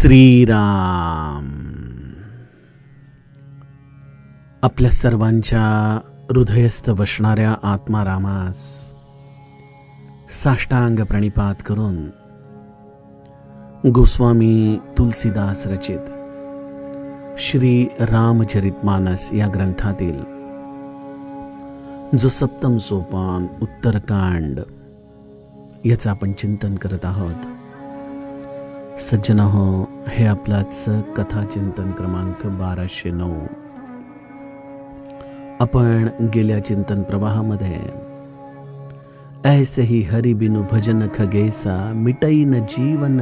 श्रीराम. आपल्या सर्वांच्या हृदयस्थ बसणाऱ्या आत्मारामास साष्टांग प्रणिपात करून गोस्वामी तुलसीदास रचित श्री रामचरितमानस या ग्रंथातील जो सप्तम सोपान उत्तरकांड याचं आपण चिंतन करत आहोत. सज्जन हो, हे आपलाच कथा चिंतन क्रमांक 1209. आपण गेल्या चिंतन प्रवाहामध्ये ऐसे ही हरि बिनु भजन खगेसा मिटईन जीवन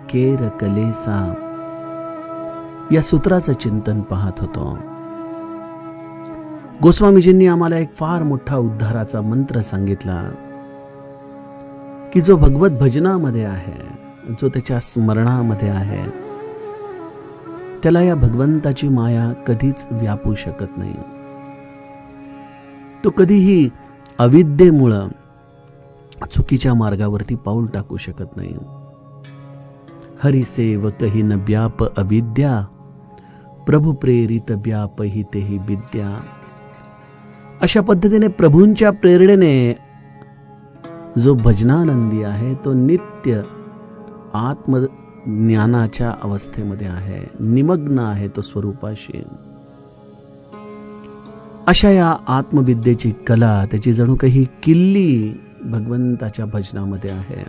केर कलेसा या सूत्राचं चिंतन पाहत होतो. गोस्वामीजींनी आम्हाला एक फार मोठा उद्धाराचा मंत्र सांगितला की जो भगवत भजनामध्ये आहे, जो त्याच्या स्मरणामध्ये आहे, त्याला या भगवंताची माया कधीच व्यापू शकत नाही. तो कधीही अविद्येमुळं चुकीच्या मार्गावरती पाऊल टाकू शकत नाही. हरिसेवक ही न व्याप अविद्या, प्रभू प्रेरित व्याप ही तेही विद्या. अशा पद्धतीने प्रभूंच्या प्रेरणेने जो भजनानंदी आहे तो नित्य आत्मज्ञानाच्या अवस्थेमध्ये आहे, निमग्न आहे तो स्वरूपाशी. अशा या आत्मविद्येची कला, त्याची जणू काही किल्ली भगवंताच्या भजनामध्ये आहे.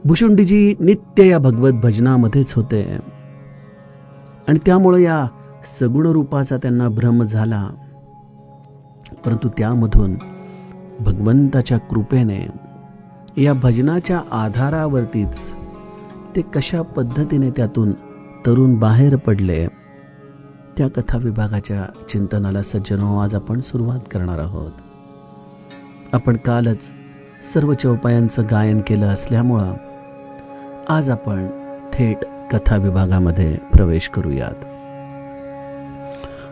भुशुंडीजी नित्य या भगवत भजनामध्येच होते आणि त्यामुळे या सगुण रूपाचा त्यांना भ्रम झाला. परंतु त्यामधून भगवंताच्या कृपेने या भजनाच्या आधारावरतीच ते कशा पद्धतीने त्यातून तरुण बाहेर पडले, त्या कथा विभागाच्या चिंतनाला सज्जनो आज आपण सुरुवात करणार आहोत. आपण कालच सर्व चौपायांचं गायन केलं असल्यामुळं आज आपण थेट कथा विभागामध्ये प्रवेश करूयात.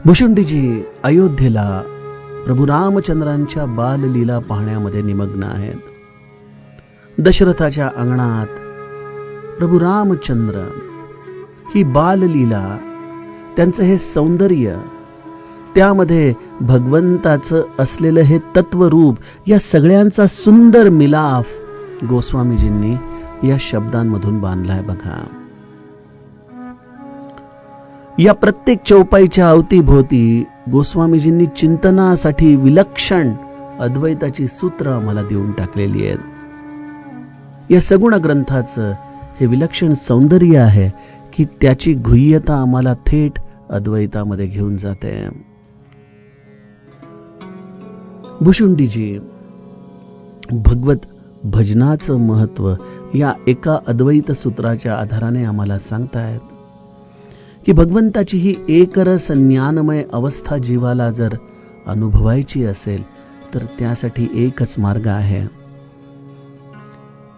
भुशुंडीजी अयोध्येला प्रभू रामचंद्रांच्या बाललीला पाहण्यामध्ये निमग्न आहेत. दशरथाच्या अंगणात प्रभू रामचंद्र ही बाललीला, त्यांचं हे सौंदर्य, त्यामध्ये भगवंताचं असलेलं हे तत्वरूप, या सगळ्यांचा सुंदर मिलाफ गोस्वामीजींनी या शब्दांमधून बांधलाय बघा. या प्रत्येक चौपाईच्या अवतीभोवती गोस्वामीजींनी चिंतनासाठी विलक्षण अद्वैताची सूत्र आम्हाला देऊन टाकलेली आहेत. या सगुण ग्रंथाचं हे विलक्षण सौंदर्य आहे की त्याची गुह्यता आम्हाला थेट अद्वैतामध्ये घेऊन जाते. भुशुंडीजी भगवत भजनाचं महत्व या एका अद्वैत सूत्राच्या आधाराने आम्हाला सांगतायत की भगवंताची ही एकरस ज्ञानमय अवस्था जीवाला जर अनुभवायची असेल तर त्यासाठी एकच मार्ग आहे,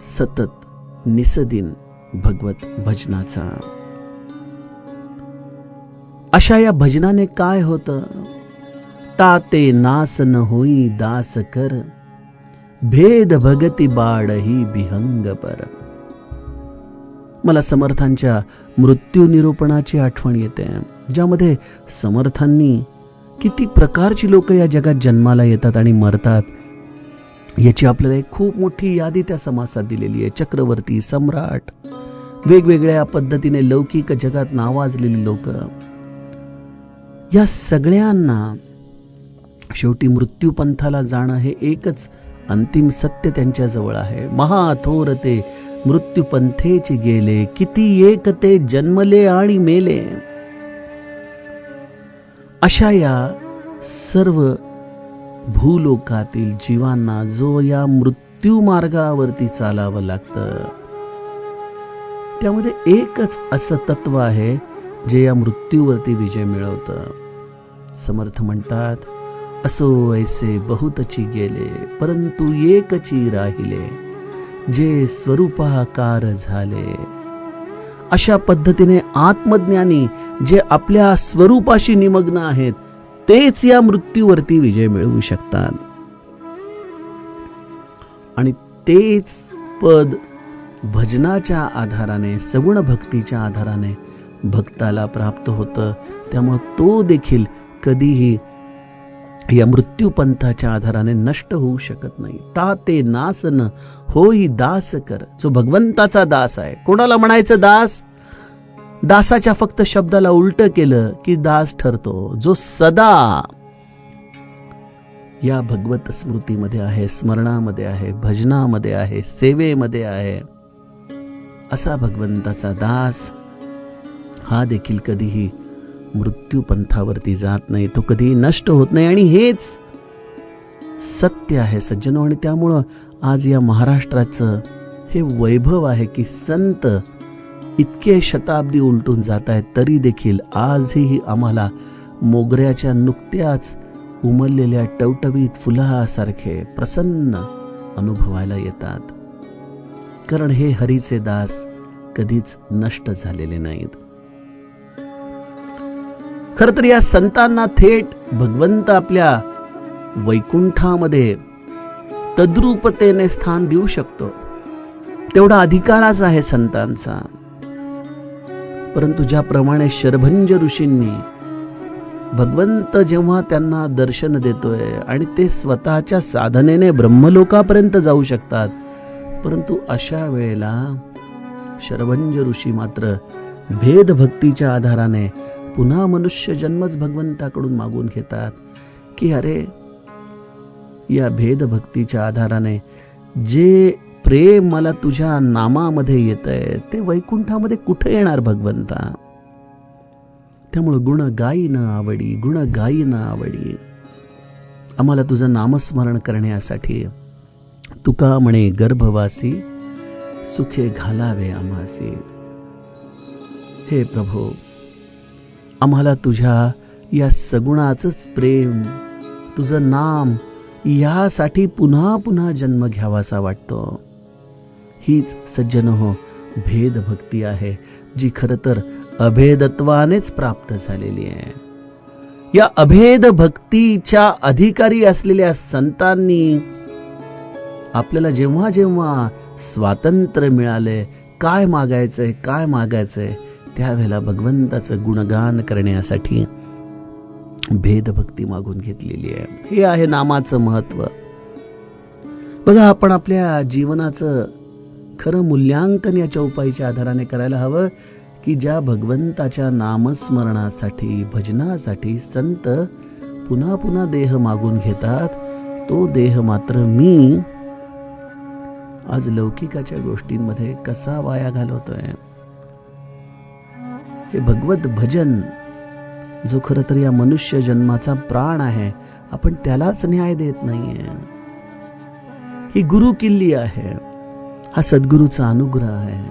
सतत निसदिन भगवत भजनाचा. अशा या भजनाने काय होतं? ताते नास न होई दास कर, भेद भगती बाळही विहंग पर. मला समर्थांच्या मृत्यू निरूपणाची आठवण येते, ज्यामध्ये समर्थांनी किती प्रकारची लोक या जगात जन्माला येतात आणि मरतात याची आपल्याला एक खूप मोठी यादी त्या समासात दिलेली आहे. चक्रवर्ती, सम्राट, वेगवेगळ्या पद्धतीने लौकिक जगात नावाजलेली लोक, या सगळ्यांना शेवटी मृत्यूपंथाला जाणं हे एकच अंतिम सत्य त्यांच्या जवळ आहे. महाथोर ते मृत्यूपंथेचे गेले, किती एक ते जन्मले आणि मेले. अशा या सर्व भूलोकातील जीवांना जो या मृत्यू मार्गावरती चालावं लागतं, त्यामध्ये एकच असं तत्व आहे जे या मृत्यूवरती विजय मिळवतं. समर्थ म्हणतात, असो ऐसे बहुतची गेले, परंतु एकची राहिले, जे स्वरूपाकार झाले. अशा पद्धतीने आत्मज्ञानी जे आपल्या स्वरूपाशी निमग्न आहेत तेच या मृत्यूवरती विजय मिळवू शकतात. आणि तेच पद भजनाच्या आधाराने, सगुण भक्तीच्या आधाराने भक्ताला प्राप्त होतं. त्यामुळे तो देखील कधीही या मृत्यूपंथाच्या आधाराने नष्ट होऊ शकत नाही. ता ते नास न होई दास कर. जो भगवंताचा दास आहे. कोणाला म्हणायचं दास? दासाच्या फक्त शब्दाला उलट केलं की दास ठरतो. जो सदा या भगवत स्मृतीमध्ये आहे, स्मरणामध्ये आहे, भजनामध्ये आहे, सेवेमध्ये आहे, असा भगवंताचा दास हा देखील कधीही मृत्यूपंथावरती जात नाही. तो कधीही नष्ट होत नाही. आणि हेच सत्य आहे सज्जनो. आणि त्यामुळं आज या महाराष्ट्राचं हे वैभव आहे की संत इतके शताब्दी उलटून जात आहेत, तरी देखील आजही आम्हाला मोगऱ्याच्या नुकत्याच उमललेल्या टवटवीत फुलासारखे प्रसन्न अनुभवायला येतात. कारण हे हरीचे दास कधीच नष्ट झालेले नाहीत. खरं तर या संतांना थेट भगवंत आपल्या वैकुंठामध्ये तद्रूपतेने स्थान देऊ शकतो, तेवढा अधिकारच आहे संतांचा. परंतु ज्याप्रमाणे शरभंज ऋषींनी भगवंत जेव्हा त्यांना दर्शन देतोय आणि ते स्वतःच्या साधनेने ब्रह्मलोकापर्यंत जाऊ शकतात, परंतु अशा वेळेला शरभंज ऋषी मात्र भेद भक्तीच्या आधाराने पुन्हा मनुष्य जन्मच भगवंताकडून मागून घेतात की अरे या भेद भक्तीच्या आधाराने जे प्रेम मला तुझ्या नामामध्ये येतंय ते वैकुंठामध्ये कुठे येणार भगवंता. त्यामुळे गुण गाई न आवडी, गुण गाई न आवडी. आम्हाला तुझं नामस्मरण करण्यासाठी तुका म्हणे गर्भवासी सुखे घालावे आम्हासी. हे प्रभो, आम्हाला तुझ्या या सगुणाचंच प्रेम, तुझं नाम यासाठी पुन्हा पुन्हा जन्म घ्यावासा वाटतो. हीच सज्जन हो भेद भक्ती आहे, जी खरं तर अभेदत्वानेच प्राप्त झालेली आहे. या अभेद भक्तीच्या अधिकारी असलेल्या संतांनी आपल्याला जेव्हा जेव्हा स्वातंत्र्य मिळाले, काय मागायचंय काय मागायचंय, त्यावेळेला भगवंताचं गुणगान करण्यासाठी भेदभक्ती मागून घेतलेली आहे. हे आहे नामाचं महत्व. बघा, आपण आपल्या जीवनाचं खरं मूल्यांकन या चौपाईच्या आधाराने करायला हवं की ज्या भगवंताच्या नामस्मरणासाठी, भजनासाठी संत पुन्हा पुन्हा देह मागून घेतात, तो देह मात्र मी आज लौकिकाच्या गोष्टींमध्ये कसा वाया घालवतोय. हे भगवत भजन जो खरं तर या मनुष्य जन्माचा प्राण आहे, आपण त्यालाच न्याय देत नाहीये. ही गुरु किल्ली आहे, हा सद्गुरूचा अनुग्रह आहे.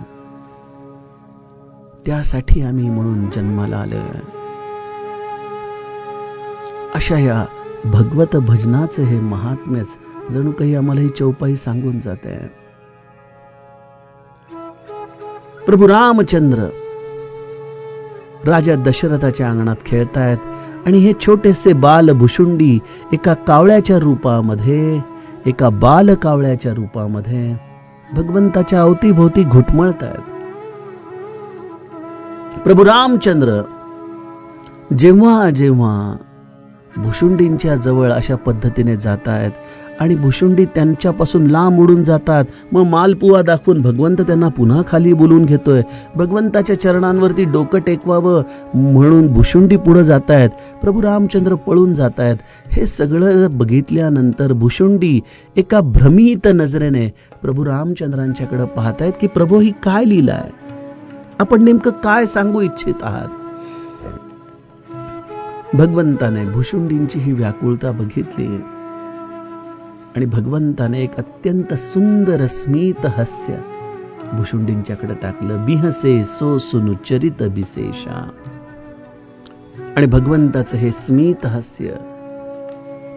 त्यासाठी आम्ही म्हणून जन्माला आलोय. अशा या भगवत भजनाचं हे महात्म्यच जणू काही आम्हाला ही चौपाई सांगून जाते. प्रभू रामचंद्र राजा दशरथाच्या अंगणात खेळतायत आणि हे छोटेसे बाल भुशुंडी एका कावळ्याच्या रूपामध्ये, एका बाल कावळ्याच्या रूपामध्ये भगवंताच्या अवतीभोवती घुटमळतायत. प्रभू रामचंद्र जेव्हा जेव्हा भुशुंडींच्या जवळ अशा पद्धतीने जातायत आणि भुशुंडी त्यांच्यापासून लांब उडून जातात, मग मालपुवा दाखवून भगवंत त्यांना पुन्हा खाली बोलून घेतोय. भगवंताच्या चरणांवरती डोकं टेकवावं म्हणून भुशुंडी पुढे जातायत, प्रभू रामचंद्र पळून जातायत. हे सगळं बघितल्यानंतर भुशुंडी एका भ्रमित नजरेने प्रभू रामचंद्रांच्याकडे पाहतायत की प्रभू ही काय लीला आहे, आपण नेमकं काय सांगू इच्छित आहात. भगवंताने भुशुंडींची ही व्याकुळता बघितली आणि भगवंताने एक अत्यंत सुंदर स्मित हास्य भुशुंडींच्याकडे टाकलं. बिहसे सो सुनु चरित विशेषा. आणि भगवंताचं हे स्मित हास्य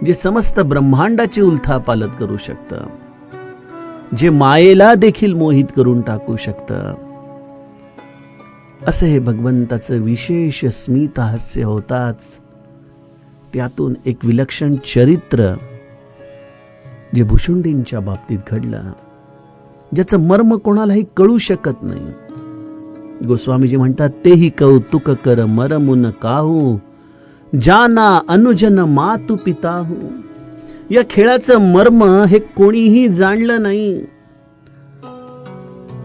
जे समस्त ब्रह्मांडाची उलथापालत करू शकतं, जे मायेला देखील मोहित करून टाकू शकतं, असं हे भगवंताचं विशेष स्मित हास्य होताच त्यातून एक विलक्षण चरित्र जे भुशुंडींच्या बाबतीत घडलं ज्याचं मर्म कोणालाही कळू शकत नाही. गोस्वामीजी म्हणतात, तेही कौतुक कर मरमुन काहू, जाना अनुजन मातु पिताहू. या खेळाचं मर्म हे कोणीही जाणलं नाही.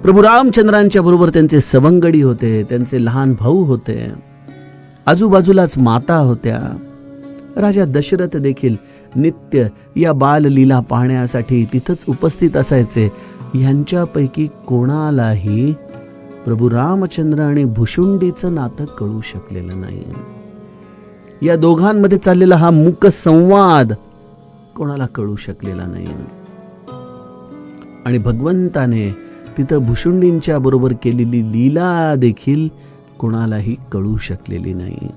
प्रभू रामचंद्रांच्या बरोबर त्यांचे सवंगडी होते, त्यांचे लहान भाऊ होते, आजूबाजूलाच माता होत्या. राजा दशरथ देखील नित्य या बाललीला पाहण्यासाठी तिथंच उपस्थित असायचे. यांच्यापैकी कोणालाही प्रभू रामचंद्र आणि भुशुंडीचं नातं कळू शकलेलं नाही. या दोघांमध्ये चाललेला हा मूक संवाद कोणाला कळू शकलेला नाही. आणि भगवंताने तिथं भुशुंडींच्या बरोबर केलेली लीला देखील कोणालाही कळू शकलेली नाही.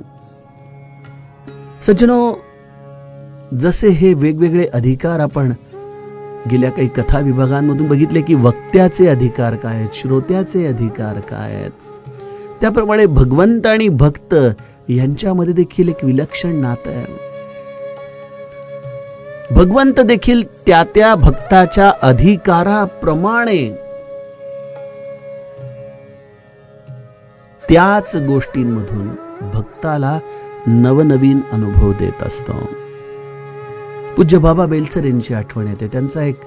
सज्जनो, जसे हे वेगवेगळे अधिकार आपण गेल्या काही कथा विभागांमधून बघितले की वक्त्याचे अधिकार काय आहेत, श्रोत्याचे अधिकार काय आहेत, त्याप्रमाणे भगवंत आणि भक्त यांच्यामध्ये देखील एक विलक्षण नातं आहे. भगवंत देखील त्या भक्ताच्या अधिकाराप्रमाणे त्याच गोष्टींमधून भक्ताला नवनवीन अनुभव देत असतो. पूज्य बाबा बेलसर यांची आठवण येते. त्यांचा एक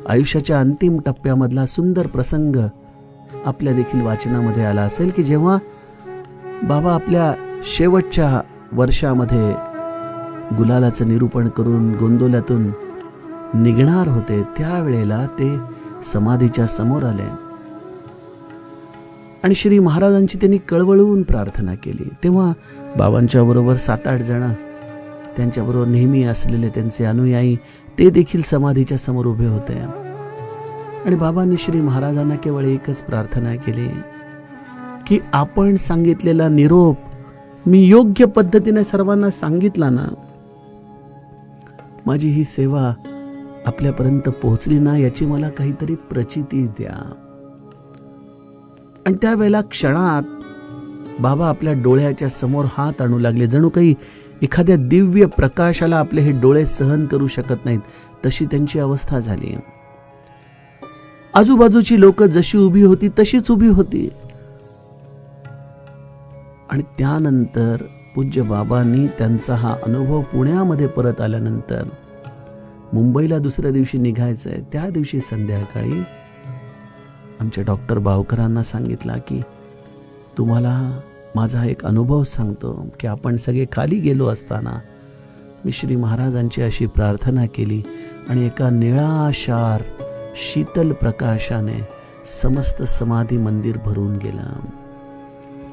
आयुष्याच्या अंतिम टप्प्यामधला सुंदर प्रसंग आपल्या देखील वाचनामध्ये आला असेल की जेव्हा बाबा आपल्या शेवटच्या वर्षामध्ये गुलालाचं निरूपण करून गोंदवल्यातून निघणार होते, त्यावेळेला ते समाधीच्या समोर आले आणि श्री महाराजांची त्यांनी कळवळून प्रार्थना केली. तेव्हा बाबांच्या बरोबर 7-8 जण, त्यांच्याबरोबर नेहमी असलेले त्यांचे अनुयायी, ते देखील समाधीच्या समोर उभे होते. आणि बाबांनी श्री महाराजांना केवळ एकच प्रार्थना केली की आपण सांगितलेला निरोप मी योग्य पद्धतीने सर्वांना सांगितला ना, माझी ही सेवा आपल्यापर्यंत पोहोचली ना, याची मला काहीतरी प्रचिती द्या. आणि त्यावेळेला क्षणात बाबा आपल्या डोळ्याच्या समोर हात आणू लागले. जणू काही एखाद्या दिव्य प्रकाशाला आपले हे डोळे सहन करू शकत नाहीत, तशी त्यांची अवस्था झाली. आजूबाजूची लोक जशी उभी होती तशीच उभी होती. आणि त्यानंतर पूज्य बाबांनी त्यांचा हा अनुभव पुण्यामध्ये परत आल्यानंतर, मुंबईला दुसऱ्या दिवशी निघायचंय, त्या दिवशी संध्याकाळी आमच्या डॉक्टर भावकरांना सांगितला की तुम्हाला माझा एक अनुभव सांगतो की आपण सगळे खाली गेलो असताना मी श्री महाराजांची अशी प्रार्थना केली आणि एका निळाशार शीतल प्रकाशाने समस्त समाधी मंदिर भरून गेला.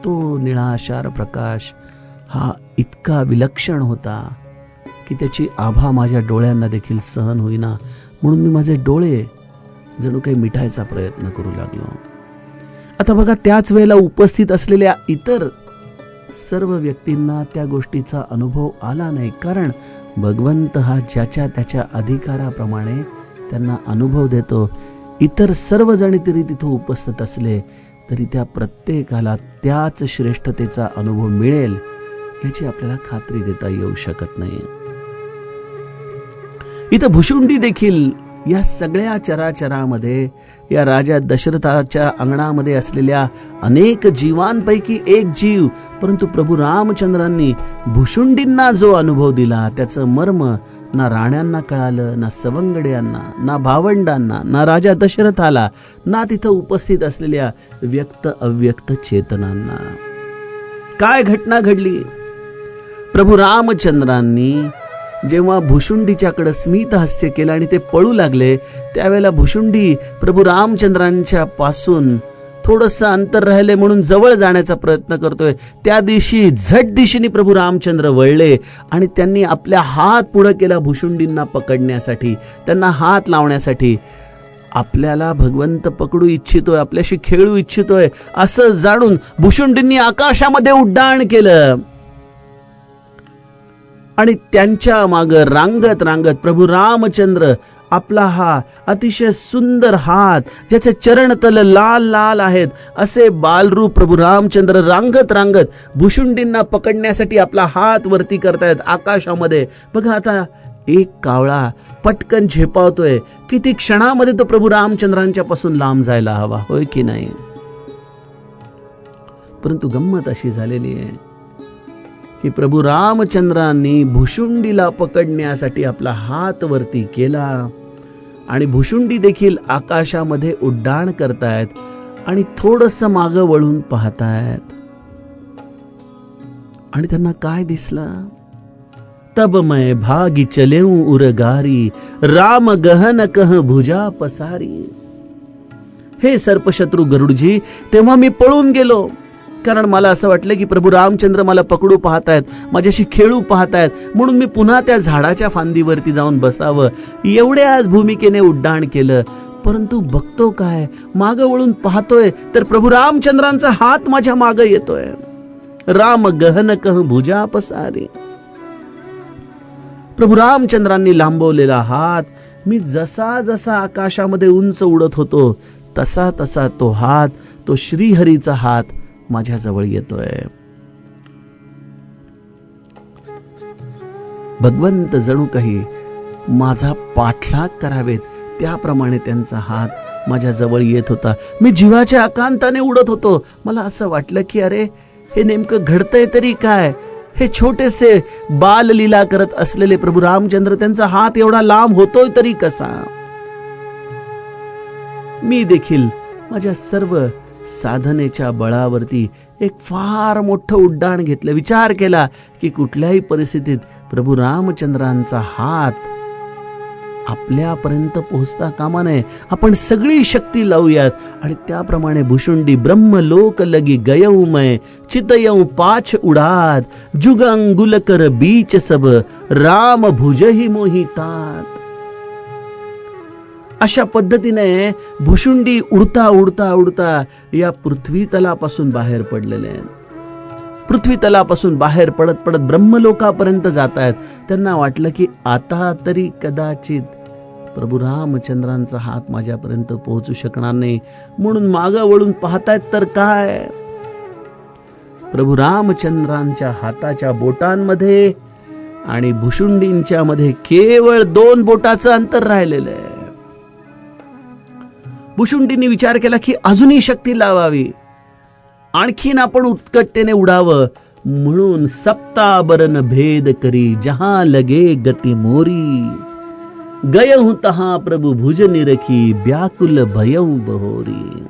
तो निळाशार प्रकाश हा इतका विलक्षण होता की त्याची आभा माझ्या डोळ्यांना देखील सहन होईना, म्हणून मी माझे डोळे जणू काही मिटायचा प्रयत्न करू लागलो. आता बघा, त्याच वेळेला उपस्थित असलेल्या इतर सर्व व्यक्तींना त्या गोष्टीचा अनुभव आला नाही, कारण भगवंत हा ज्याच्या त्याच्या अधिकाराप्रमाणे त्यांना अनुभव देतो. इतर सर्वजण तरी तिथे उपस्थित असले तरी त्या प्रत्येकाला त्याच श्रेष्ठतेचा अनुभव मिळेल याची आपल्याला खात्री देता येऊ शकत नाही. इथं भुशुंडी देखील या सगळ्या चराचरामध्ये, या राजा दशरथाच्या अंगणामध्ये असलेल्या अनेक जीवांपैकी एक जीव, परंतु प्रभू रामचंद्रांनी भुशुंडींना जो अनुभव दिला त्याचं मर्म ना राण्यांना कळालं, ना सवंगड्यांना, ना भावंडांना, ना राजा दशरथाला, ना तिथं उपस्थित असलेल्या व्यक्त अव्यक्त चेतनांना. काय घटना घडली? प्रभू रामचंद्रांनी जेव्हा भुशुंडीच्याकडे स्मित हास्य केलं आणि ते पळू लागले, त्यावेळेला भुशुंडी प्रभू रामचंद्रांच्या पासून थोडंसं अंतर राहिले म्हणून जवळ जाण्याचा प्रयत्न करतोय. त्या दिवशी झट दिशेने प्रभू रामचंद्र वळले आणि त्यांनी आपल्या हात पुढे केला भुशुंडींना पकडण्यासाठी, त्यांना हात लावण्यासाठी. आपल्याला भगवंत पकडू इच्छितोय, आपल्याशी खेळू इच्छितोय असं जाणून भुशुंडींनी आकाशामध्ये उड्डाण केलं आणि त्यांच्या मागे रांगत रांगत प्रभू रामचंद्र आपला हा अतिशय सुंदर हात, ज्याचे चरणतल लाल लाल आहेत, असे बालरूप प्रभू रामचंद्र रांगत रांगत भुशुंडींना पकडण्यासाठी आपला हात वरती करतायत आकाशामध्ये. बघा, आता एक कावळा पटकन झेपावतोय, किती क्षणामध्ये तो प्रभू रामचंद्रांच्या पासून लांब जायला हवा, होय की नाही? परंतु गंमत अशी झालेली आहे की प्रभू रामचंद्रांनी भुशुंडीला पकडण्यासाठी आपला हात वरती केला आणि भुशुंडी देखील आकाशामध्ये उड्डाण करतायत आणि थोडंसं मागं वळून पाहतायत. आणि त्यांना काय दिसलं? तब मैं भागी चलेऊ उरगारी, राम गहन कह भुजा पसारी. हे सर्पशत्रू गरुडजी, तेव्हा मी पळून गेलो, कारण मला असं वाटलं की प्रभू रामचंद्र मला पकडू पाहतायत, माझ्याशी खेळू पाहतायत, म्हणून मी पुन्हा त्या झाडाच्या फांदीवरती जाऊन बसावं एवढ्याच भूमिकेने उड्डाण केलं. परंतु बघतो काय, मागं वळून पाहतोय तर प्रभू रामचंद्रांचा हात माझ्या मागं येतोय. राम गहन कह भुजा पसारी. प्रभू रामचंद्रांनी लांबवलेला हात, मी जसा जसा आकाशामध्ये उंच उडत होतो तसा तसा तो हात, तो श्रीहरीचा हात माझ्या जवळ येतोय. भगवंत जणू काही माझा पाठलाग करावेत त्याप्रमाणे त्यांचा हात माझ्या जवळ येत होता. मी जीवाच्या आकांताने उडत होतो. मला असं वाटलं की अरे, हे नेमकं घडतंय तरी काय? हे छोटेसे बाललीला करत असलेले प्रभू रामचंद्र, त्यांचा हात एवढा लांब होतोय तरी कसा? मी देखील माझ्या सर्व साधनेच्या बळावरती एक फार मोठं उड्डाण घेतलं. विचार केला की कुठल्याही परिस्थितीत प्रभू रामचंद्रांचा हात आपल्यापर्यंत पोहोचता कामा नये. आपण सगळी शक्ती लावूयात आणि त्याप्रमाणे भुशुंडी ब्रह्मलोक लगी गयऊ मैं, चितयऊ पाछ उडात, जुग अंगुल कर बीच सब, राम भुजहि मोहितात. अशा पद्धतीने भुशुंडी उडता उडता उडता या पृथ्वी तलापासून बाहेर पडलेले आहेत. पृथ्वी तलापासून बाहेर पडत पडत ब्रह्मलोकापर्यंत जात आहेत. त्यांना वाटलं की आता तरी कदाचित प्रभू रामचंद्रांचा हात माझ्यापर्यंत पोहोचू शकणार नाही, म्हणून मागं वळून पाहतायत तर काय, प्रभू रामचंद्रांच्या हाताच्या बोटांमध्ये आणि भुशुंडींच्या मध्ये केवळ 2 बोटाचं अंतर राहिलेलं आहे. भुशुंडींनी विचार केला की अजूनही शक्ती लावावी, आणखीन आपण उत्कटतेने उडावं, म्हणून सप्ताबरन भेद करी, जहां लगे गती मोरी, गयहु तहां प्रभु भुज निरखी, व्याकुल भयऊ बहोरी.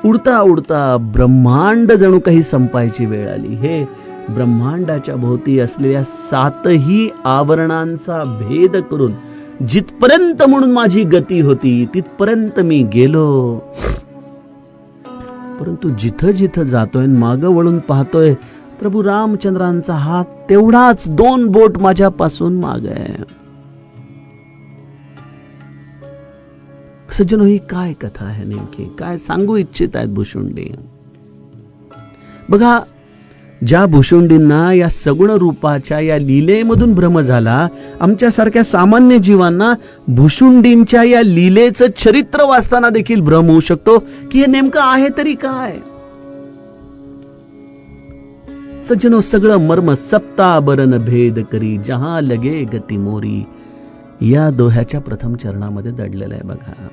उडता उडता ब्रह्मांड जणू काही संपायची वेळ आली. हे ब्रह्मांडाच्या भोवती असलेल्या 7ही आवरणांचा भेद करून जिथपर्यंत म्हणून माझी गती होती तिथपर्यंत मी गेलो. परंतु जिथं जिथं जातोय, मागं वळून पाहतोय, प्रभू रामचंद्रांचा हात तेवढाच 2 बोट माझ्यापासून माग आहे. सज्जनो, ही काय कथा आहे नेमकी? काय सांगू इच्छित आहेत भुशुंडी? बघा, ज्या भुशुंडींना या सगुण रूपाच्या या लीलेमधून भ्रम झाला, आमच्यासारख्या सामान्य जीवांना भुशुंडींच्या या लीलेचं चरित्र वाचताना देखील भ्रम होऊ शकतो की हे नेमकं आहे तरी काय. सज्जनो, सगळं मर्म सप्ताबरन भेद करी, जहां लगे गती मोरी या दोह्याच्या प्रथम चरणामध्ये दडलेलं आहे. बघा,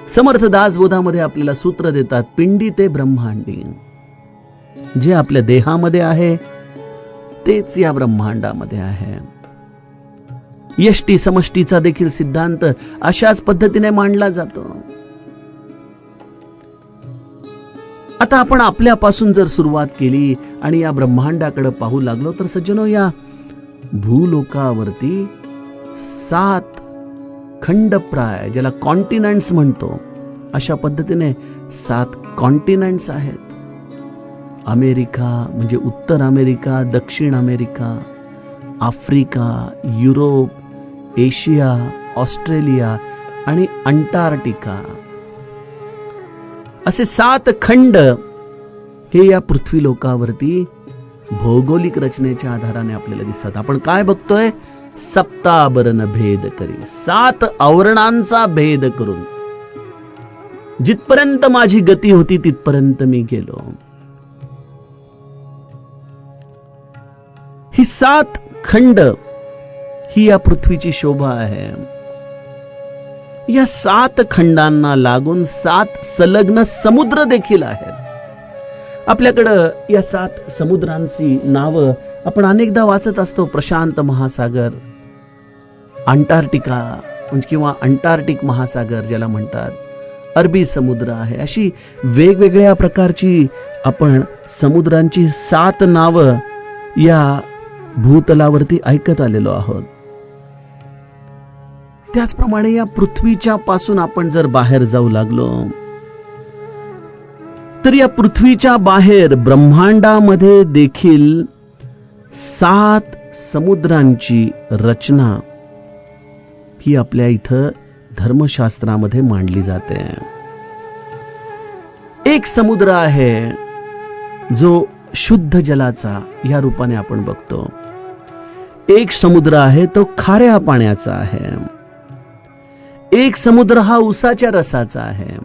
समर्थ दासबोधामध्ये आपल्याला सूत्र देतात, पिंडी ते ब्रह्मांडी. जे आपल्या देहामध्ये आहे तेच या ब्रह्मांडामध्ये आहे. यष्टी समष्टीचा देखील सिद्धांत अशाच पद्धतीने मांडला जातो. आता आपण आपल्यापासून जर सुरुवात केली आणि या ब्रह्मांडाकडे पाहू लागलो तर सज्जनो, या भूलोकावरती 7 खंडप्राय, ज्याला कॉन्टिनेंट्स म्हणतो, अशा पद्धतीने 7 कॉन्टिनेंट्स आहेत. अमेरिका म्हणजे उत्तर अमेरिका, दक्षिण America, Africa, Europe, Asia, Australia आणि अंटार्क्टिका, असे 7 खंड हे या पृथ्वी लोकावरती भौगोलिक रचनेच्या आधाराने आपल्याला दिसतात. आपण काय बघतोय? सप्ताबरन भेद करी, 7 आवरणांचा भेद करून जिथपर्यंत माझी गती होती तिथपर्यंत मी गेलो. ही 7 खंड ही या पृथ्वीची शोभा आहे. या 7 खंडांना लागून 7 संलग्न समुद्र देखील आहेत. आपल्याकडं या 7 समुद्रांची नावं आपण अनेकदा वाचत असतो. प्रशांत महासागर, अंटार्क्टिका किंवा अंटार्क्टिक महासागर ज्याला म्हणतात, अरबी समुद्र आहे. अशी वेगवेगळ्या प्रकारची आपण समुद्रांची 7 नावं या भूतलावरती ऐकत आलेलो आहोत. त्याचप्रमाणे या पृथ्वीच्या पासून आपण जर बाहेर जाऊ लागलो तर या पृथ्वीच्या बाहेर ब्रह्मांडामध्ये देखील 7 समुद्रांची रचना ही आपल्या इथं धर्मशास्त्रामध्ये मांडली जाते. एक समुद्र आहे जो शुद्ध जलाचा या रूपाने आपण बघतो. एक समुद्र आहे तो खाऱ्या पाण्याचा आहे. एक समुद्र हा उसाच्या रसाचा आहे,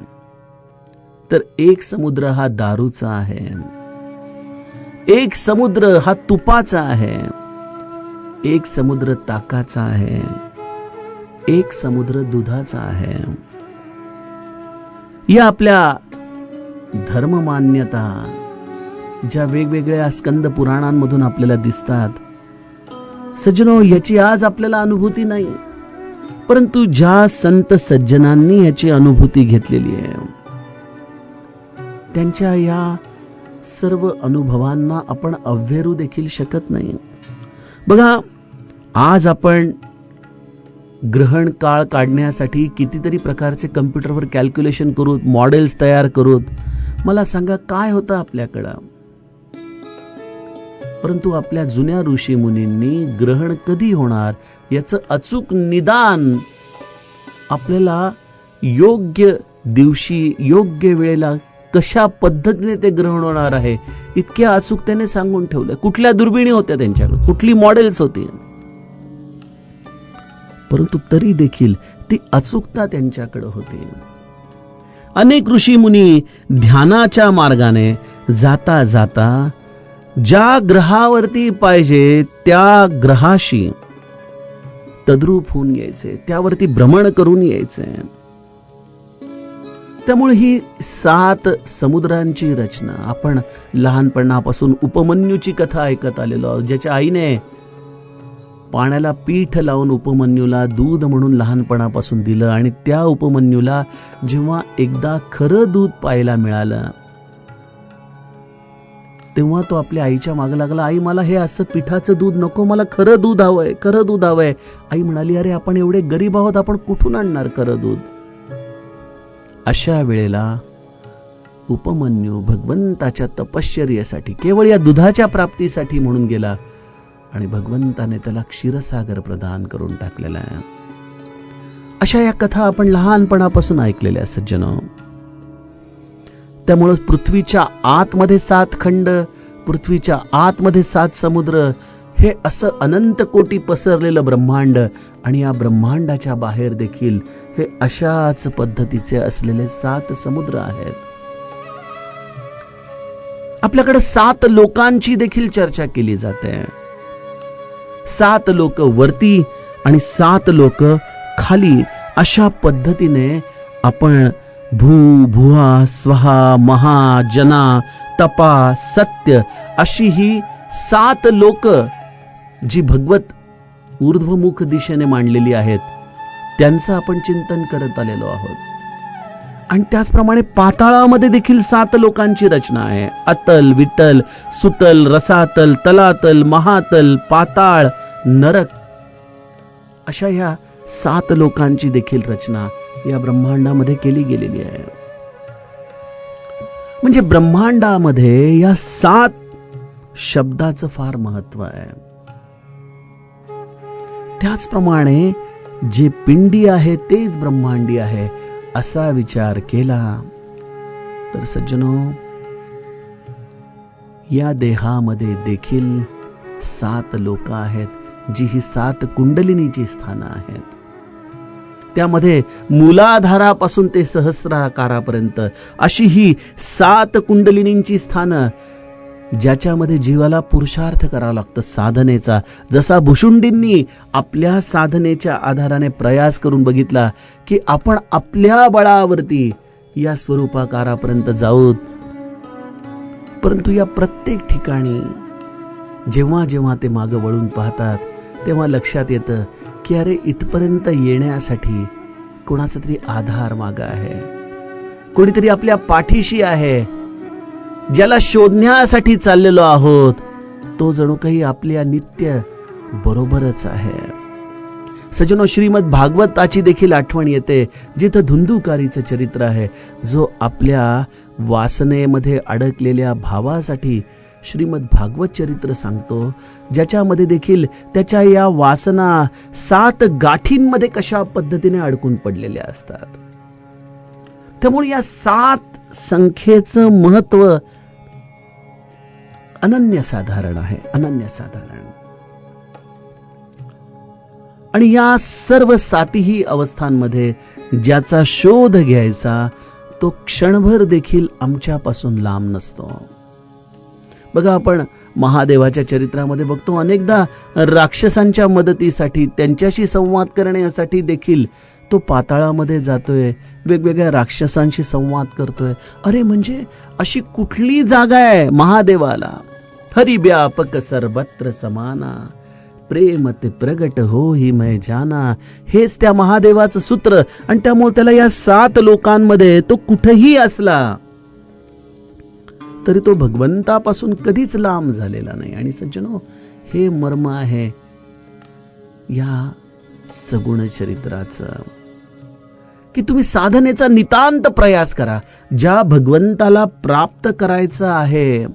तर एक समुद्र हा दारूचा आहे. एक समुद्र हा तुपाचा आहे. एक समुद्र ताकाचा आहे. एक समुद्र दुधाचा आहे. या आपल्या धर्ममान्यता ज्या वेगवेगळ्या स्कंद पुराणांमधून आपल्याला दिसतात, सज्जनो, याची आज आपल्याला अनुभूती नाही, परंतु ज्या संत सज्जनांनी याची अनुभूती घेतलेली आहे त्यांच्या या सर्व अनुभवांना आपण अव्हेरू देखील शकत नाही. बघा, आज आपण ग्रहण काळ काढण्यासाठी कितीतरी प्रकारचे कम्प्युटरवर कॅल्क्युलेशन करूत, मॉडेल्स तयार करूत. मला सांगा काय होतं आपल्याकडं. परंतु आपल्या जुन्या ऋषी मुनींनी ग्रहण कधी होणार याचं अचूक निदान आपल्याला योग्य दिवशी योग्य वेळेला कशा पद्धतीने ते ग्रहण होणार आहे इतक्या अचूकतेने सांगून ठेवलं. कुठल्या दुर्बिणी होत्या त्यांच्याकडे, कुठली मॉडेल्स होती, परंतु तरी देखील ती अचूकता त्यांच्याकडे होती. अनेक ऋषी मुनी ध्यानाच्या मार्गाने जाता जाता ज्या ग्रहावरती पाहिजे त्या ग्रहाशी तद्रूप होऊन यायचे, त्यावरती भ्रमण करून यायचे. त्यामुळे ही 7 समुद्रांची रचना आपण लहानपणापासून उपमन्यूची कथा ऐकत आलेलो आहोत, ज्याच्या आईने पाण्याला पीठ लावून उपमन्यूला दूध म्हणून लहानपणापासून दिलं आणि त्या उपमन्यूला जेव्हा एकदा खरं दूध पाहायला मिळालं तेव्हा तो आपल्या आईच्या मागे लागला, आई मला हे असं पिठाचं दूध नको, मला खरं दूध हवंय, खरं दूध हवंय. आई म्हणाली, अरे आपण एवढे गरीब आहोत, आपण कुठून आणणार खरं दूध. अशा वेळेला उपमन्यू भगवंताच्या तपश्चर्येसाठी केवळ या दुधाच्या प्राप्तीसाठी म्हणून गेला आणि भगवंताने त्याला क्षीरसागर प्रदान करून टाकलेला आहे. अशा या कथा आपण लहानपणापासून ऐकलेल्या सज्जनो. त्यामुळे पृथ्वीच्या आतमध्ये 7 खंड, पृथ्वीच्या आतमध्ये 7 समुद्र, हे असं अनंत कोटी पसरलेलं ब्रह्मांड आणि या ब्रह्मांडाच्या बाहेर देखील हे अशाच पद्धतीचे असलेले 7 समुद्र आहेत. आपल्याकडे 7 लोकांची देखील चर्चा केली जाते. 7 लोक वरती आणि 7 लोक खाली, अशा पद्धतीने आपण भू भुवा स्वहा महा जना तपा सत्य अशी ही 7 लोक जी भगवत ऊर्ध्वमुख दिशेने मांडलेली आहेत त्यांचं आपण चिंतन करत आलेलो आहोत. आणि त्याचप्रमाणे पाताळामध्ये देखील 7 लोकांची रचना आहे. अतल, वितल, सुतल, रसातल, तलातल, महातल, पाताळ, नरक अशा ह्या 7 लोकांची देखील रचना या ब्रह्मांडामध्ये केली गेलेली आहे. म्हणजे ब्रह्मांडामध्ये या 7 शब्दाचं फार महत्व आहे. त्याचप्रमाणे जे पिंडी आहे तेच ब्रह्मांडी आहे असा विचार केला तर सज्जनो, या देहामध्ये देखील 7 लोक आहेत जी ही 7 कुंडलिनीची स्थानं आहेत. त्यामध्ये मूलाधारापासून ते सहस्राकारापर्यंत अशी ही 7 कुंडलिनींची स्थानं ज्याच्यामध्ये जीवाला पुरुषार्थ करावा लागतो साधनेचा. जसा भुशुंडींनी आपल्या साधनेच्या आधाराने प्रयास करून बघितला की आपण आपल्या बळावरती या स्वरूपाकारापर्यंत जाऊ, परंतु या प्रत्येक ठिकाणी जेव्हा जेव्हा ते मागं वळून पाहतात तेव्हा लक्षात येतं की अरे इथपर्यंत येण्यासाठी कोणाचा तरी आधार मागं आहे, कोणीतरी आपल्या पाठीशी आहे. ज्याला शोधण्यासाठी चाललेलो आहोत तो जणू काही आपल्या नित्य बरोबरच आहे. सज्जनो, श्रीमद भागवताची देखील आठवण येते जिथं धुंदुकारीचं चरित्र आहे, जो आपल्या वासनेमध्ये अडकलेल्या भावासाठी श्रीमद भागवत चरित्र सांगतो, ज्याच्यामध्ये देखील त्याच्या या वासना 7 गाठींमध्ये कशा पद्धतीने अडकून पडलेल्या असतात. त्यामुळे या 7 संख्येचं महत्व अनन्यसाधारण आहे, अनन्यसाधारण. आणि या सर्व 7ही अवस्थांमध्ये ज्याचा शोध घ्यायचा तो क्षणभर देखील आमच्यापासून लांब नसतो. बघा, आपण महादेवाच्या चरित्रामध्ये बघतो अनेकदा राक्षसांच्या मदतीसाठी, त्यांच्याशी संवाद करण्यासाठी देखील तो पाताळामध्ये जातोय, वेगवेगळ्या राक्षसांशी संवाद करतोय. अरे म्हणजे अशी कुठली जागा आहे महादेवाला? हरि व्यापक सर्वत्र समाना, प्रेम ते प्रगट हो ही मै जाना. हेच त्या महादेवाचं सूत्र. आणि त्यामुळे त्याला या 7 लोकांमध्ये तो कुठेही असला तरी तो भगवंतापासून कधीच लांब झालेला नाही. आणि सज्जनो, हे मर्म आहे या सगुण चरित्राचं, की तुम्ही साधनेचा नितांत प्रयास करा. ज्या भगवंताला प्राप्त करायचं आहे,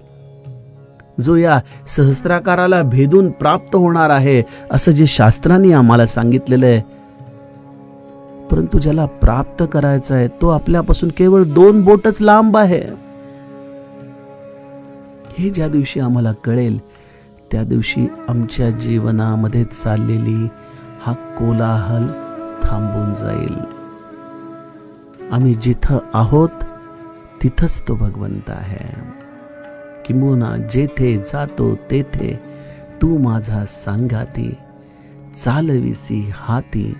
जो या सहस्त्राकाराला भेदून प्राप्त होणार आहे, असं जे शास्त्रांनी आम्हाला सांगितलेलं आहे, परंतु ज्याला प्राप्त करायचं आहे तो आपल्यापासून केवळ 2 बोटच लांब आहे. हे ज्या दिवशी आम्हाला कळेल त्या दिवशी आमच्या जीवनामध्ये चाललेली हा कोलाहल थांबून जाईल. आम्ही जिथं आहोत तिथंच तो भगवंत आहे. किंबहुना जेथे जातो तेथे तू माझा सांगाती, चालविसी हाती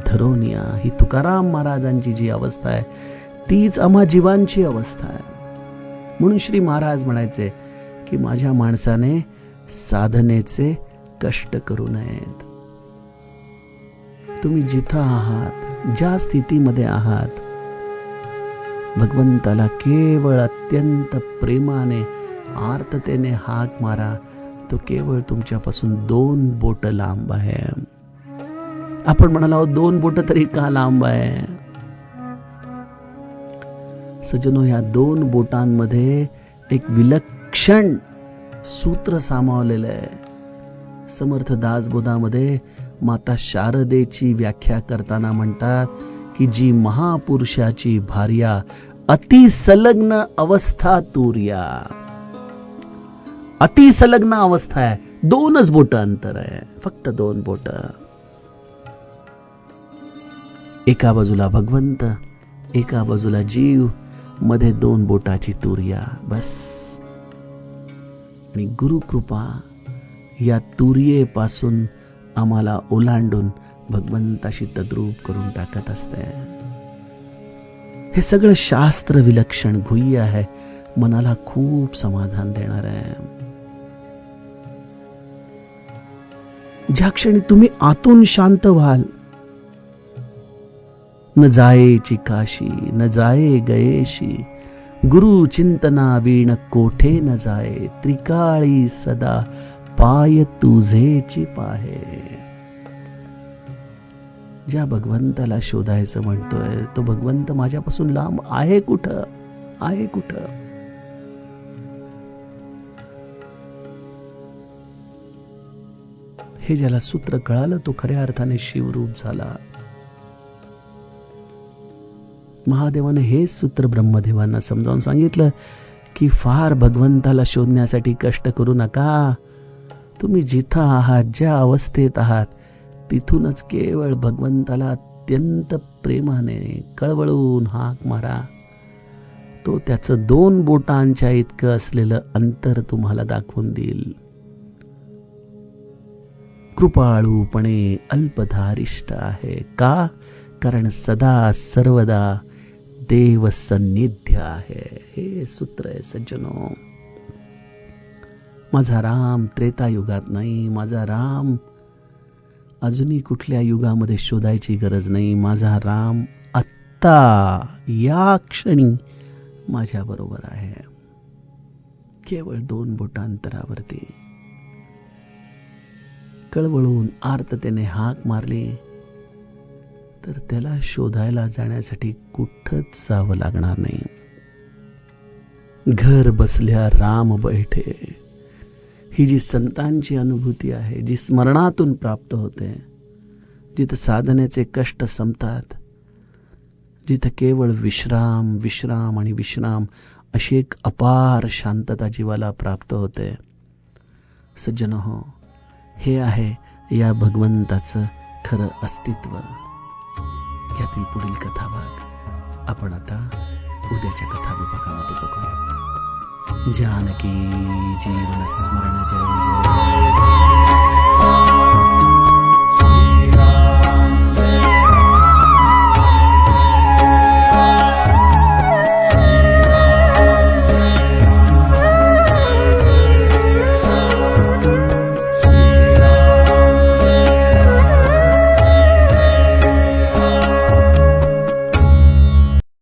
धरोनिया. ही तुकाराम महाराजांची जी अवस्था आहे तीच आम्हा जीवांची अवस्था आहे. म्हणून श्री महाराज म्हणायचे की माझ्या माणसाने साधनेचे कष्ट करू नयेत. तुम्ही जिथं आहात, ज्या स्थितीमध्ये आहात, भगवंताला केवळ अत्यंत प्रेमाने, आर्ततेने हाक मारा. तो केवळ तुमच्यापासून 2 बोट लांब आहे. आपण म्हणाला 2 बोट तरी का लांब आहे? सज्जनो, ह्या 2 बोटांमध्ये एक विलक्षण सूत्र सामावलेलं आहे. समर्थ दासबोधामध्ये माता शारदेची व्याख्या करताना म्हणतात की जी महापुरुषाची भार्या अतिसलग्न अवस्था तुर्या. अतिसलग्न अवस्था आहे, 2च बोट अंतर आहे, फक्त 2 बोट. एका बाजूला भगवंत, एका बाजूला जीव, मध्ये 2 बोटाची तुर्या, बस. आणि गुरुकृपा या तुर्येपासून आम्हाला ओलांडून भगवंताशी तद्रूप करून टाकत असते. हे सगळं शास्त्र विलक्षण गुह्य आहे, मनाला खूप समाधान देणार आहे. ज्या क्षणी तुम्ही आतून शांत व्हाल, न जायेची काशी न जाये गयेशी, गुरु चिंतना वीण कोठे न जाये, त्रिकाळी सदा पाय तुझेची पाहे. ज्या भगवंताला शोधायचं म्हणतोय तो भगवंत माझ्यापासून लांब आहे कुठं? आहे कुठं? हे ज्याला सूत्र कळालं तो खऱ्या अर्थाने शिवरूप झाला. महादेवाने हे सूत्र ब्रह्मदेवांना समजावून सांगितलं की फार भगवंताला शोधण्यासाठी कष्ट करू नका. तुम्ही जिथं आहात, ज्या अवस्थेत आहात, तिथूनच केवळ भगवंताला अत्यंत प्रेमाने कळवळून हाक मारा. तो त्याचं 2 बोटांच्या इतकं असलेलं अंतर तुम्हाला दाखवून देईल. कृपाळूपणे अल्पधारिष्ट आहे. का? कारण सदा सर्वदा देव सन्निध्य आहे. हे सूत्र आहे सज्जनो. माझा राम त्रेतायुगात नाही, माझा राम अजूनही कुठल्या युगामध्ये शोधायची गरज नाही. माझा राम आत्ता या क्षणी माझ्या बरोबर आहे. केवळ 2 बोटांतरावरती. कळवळून आर्ततेने हाक मारली तर त्याला शोधायला जाण्यासाठी कुठंच जावं लागणार नाही. घर बसल्या राम बैठे, ही जी संतांची अनुभूती आहे, जी स्मरणातून प्राप्त होते, जिथं साधनेचे कष्ट संपतात, जिथं केवळ विश्राम विश्राम आणि विश्राम अशी एक अपार शांतता जीवाला प्राप्त होते. सज्जनहो, हे आहे या भगवंताचं खरं अस्तित्व. यातील पुढील कथाभाग आपण आता उद्याच्या कथा विभागामध्ये बघूया. जानकी जीवन स्मरण जय जय.